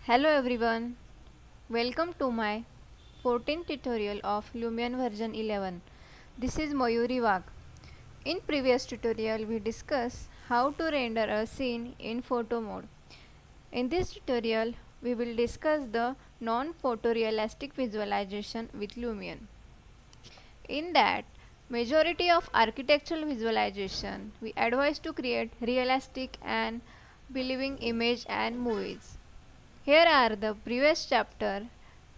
Hello everyone, welcome to my 14th tutorial of Lumion version 11. This is Mayuri Wag. In previous tutorial we discussed how to render a scene in photo mode. In this tutorial we will discuss the non-photorealistic visualization with Lumion. In that majority of architectural visualization we advise to create realistic and believing image and movies. Here are the previous chapter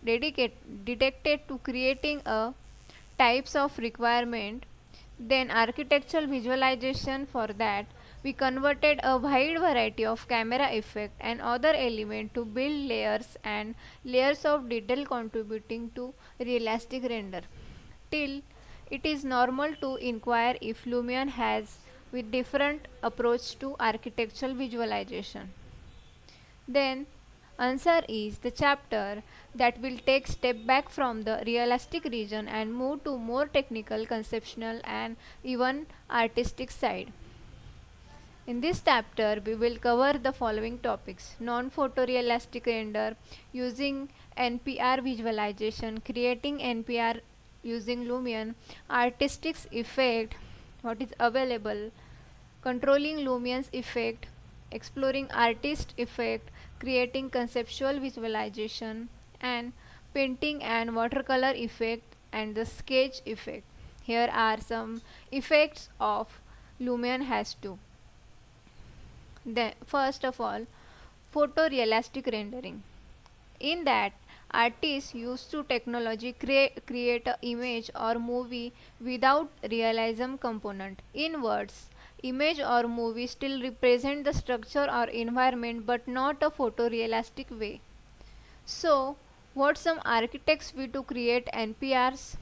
dedicated to creating a types of requirement, then architectural visualization. For that we converted a wide variety of camera effect and other element to build layers and layers of detail contributing to realistic render. Till it is normal to inquire if Lumion has with different approach to architectural visualization. Then answer is the chapter that will take step back from the realistic region and move to more technical, conceptual and even artistic side. In this chapter we will cover the following topics: non-photorealistic render using NPR visualization, creating NPR using Lumion, artistic effect, what is available, controlling Lumion's effect, exploring artist effect, creating conceptual visualization, and painting and watercolor effect and the sketch effect. Here are some effects of Lumion has too. Then first of all, photorealistic rendering. In that artists used to technology create a image or movie without realism component. In words, image or movie still represent the structure or environment but not a photorealistic way. So what some architects we to create NPRs?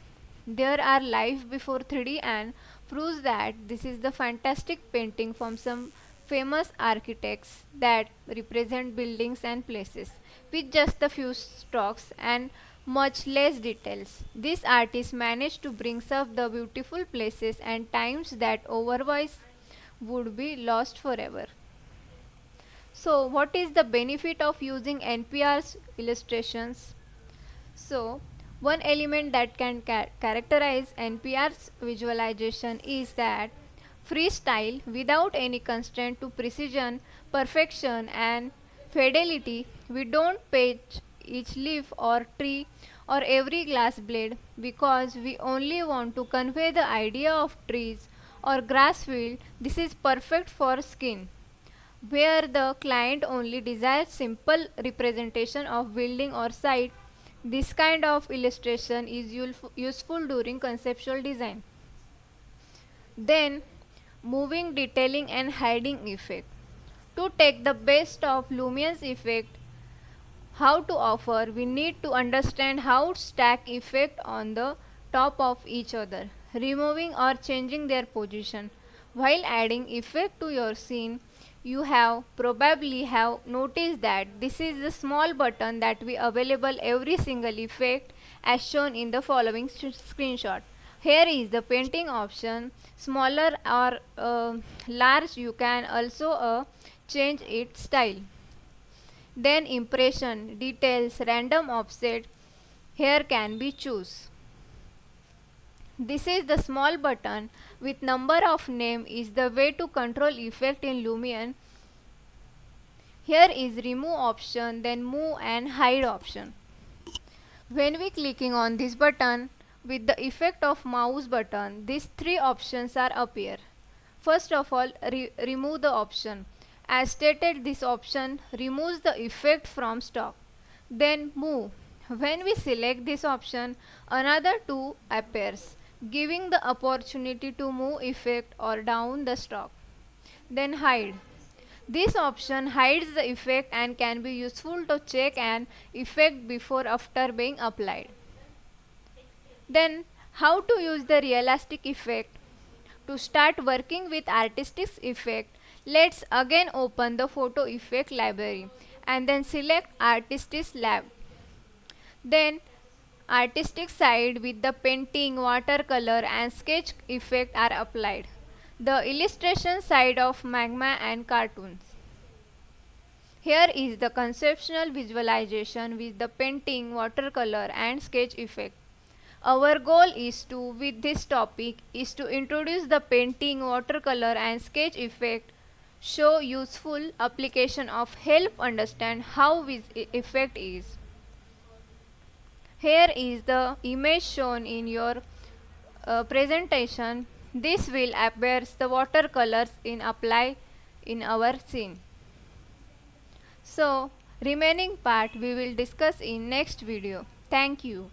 There are life before 3D and proves that this is the fantastic painting from some famous architects that represent buildings and places with just a few strokes and much less details. These artists managed to bring up the beautiful places and times that otherwise would be lost forever. So what is the benefit of using NPR's illustrations? So one element that can characterize NPR's visualization is that freestyle without any constraint to precision, perfection and fidelity. We don't patch each leaf or tree or every glass blade because we only want to convey the idea of trees or grass field. This is perfect for skin where the client only desires simple representation of building or site. This kind of illustration is useful during conceptual design. Then moving, detailing and hiding effect. To take the best of Lumion's effect, how to offer, we need to understand how to stack effect on the top of each other, removing or changing their position. While adding effect to your scene, you have probably have noticed that this is the small button that we available every single effect as shown in the following screenshot. Here is the painting option, smaller or large. You can also change its style. Then impression, details, random offset here can be choose. This is the small button with number of name is the way to control effect in Lumion. Here is remove option, then move and hide option. When we clicking on this button with the effect of mouse button, these three options are appear. First of all, remove the option. As stated, this option removes the effect from stock. Then move. When we select this option, another two appears, giving the opportunity to move effect or down the stock. Then hide. This option hides the effect and can be useful to check an effect before after being applied. Then how to use the realistic effect? To start working with artistic effect, let's again open the photo effect library and then select artistic lab. Then artistic side with the painting, watercolor and sketch effect are applied. The illustration side of magma and cartoons. Here is the conceptual visualization with the painting, watercolor and sketch effect. Our goal is to, with this topic, is to introduce the painting, watercolor and sketch effect, show useful application of help understand how this effect is. Here is the image shown in your presentation. This will appear the watercolors in apply in our scene. So, remaining part we will discuss in next video. Thank you.